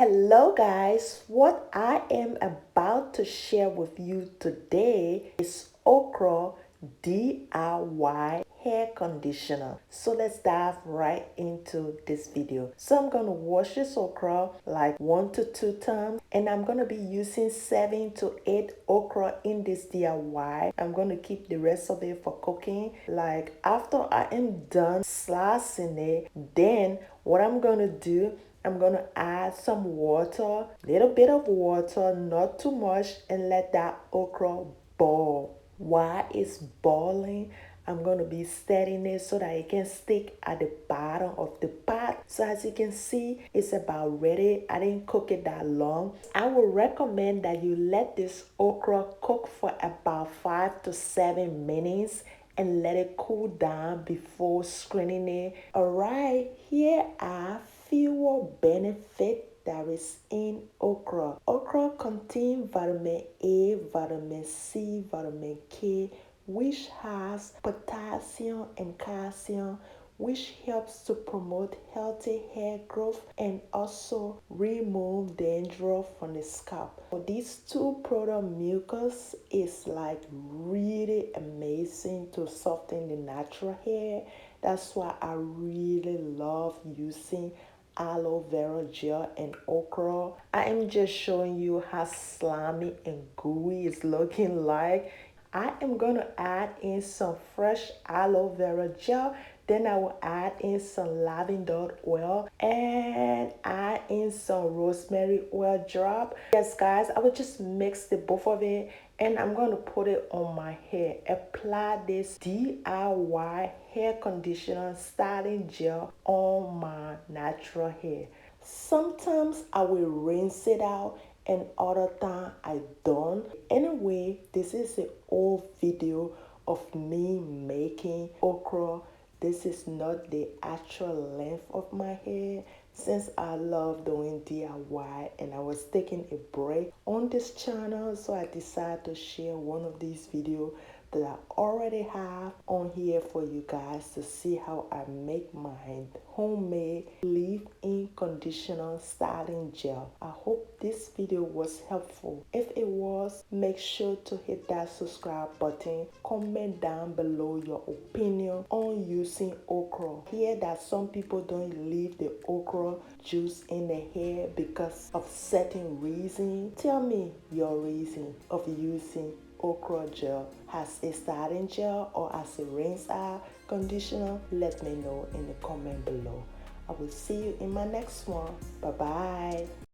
Hello guys, what I am about to share with you today is Okra DIY hair conditioner. So let's dive right into this video. So I'm going to wash this okra like 1 to 2 times, and I'm going to be using 7 to 8 okra in this DIY. I'm going to keep the rest of it for cooking. Like after I am done slicing it, then what I'm going to do, I'm going to add some water, little bit of water, not too much, and let that okra boil. While it's boiling, I'm going to be stirring it so that it can stick at the bottom of the pot. So as you can see, it's about ready. I didn't cook it that long. I would recommend that you let this okra cook for about 5 to 7 minutes and let it cool down before screening it. Alright, here are fewer benefits that is in okra. Okra contains vitamin A, vitamin C, vitamin K, which has potassium and calcium, which helps to promote healthy hair growth and also remove dandruff from the scalp. So these two product mucus is like really amazing to soften the natural hair. That's why I really love using aloe vera gel and okra. I am just showing you how slimy and gooey it's looking like. I am going to add in some fresh aloe vera gel. Then I will add in some lavender oil and add in some rosemary oil drop. Yes guys, I will just mix the both of it and I'm going to put it on my hair. Apply this DIY hair conditioner styling gel on my natural hair. Sometimes I will rinse it out and other time I don't. Anyway, this is an old video of me making okra. This is not the actual length of my hair since I love doing DIY and I was taking a break on this channel, so I decided to share one of these videos that I already have on here for you guys to see how I make my homemade leave-in conditioner styling gel. I hope this video was helpful. If it was, make sure to hit that subscribe button. Comment down below your opinion on using okra. Hear that some people don't leave the okra juice in the hair because of certain reason. Tell me your reason of using okra gel as a styling gel or as a rinse out conditioner. Let me know in the comment below. I will see you in my next one. Bye bye.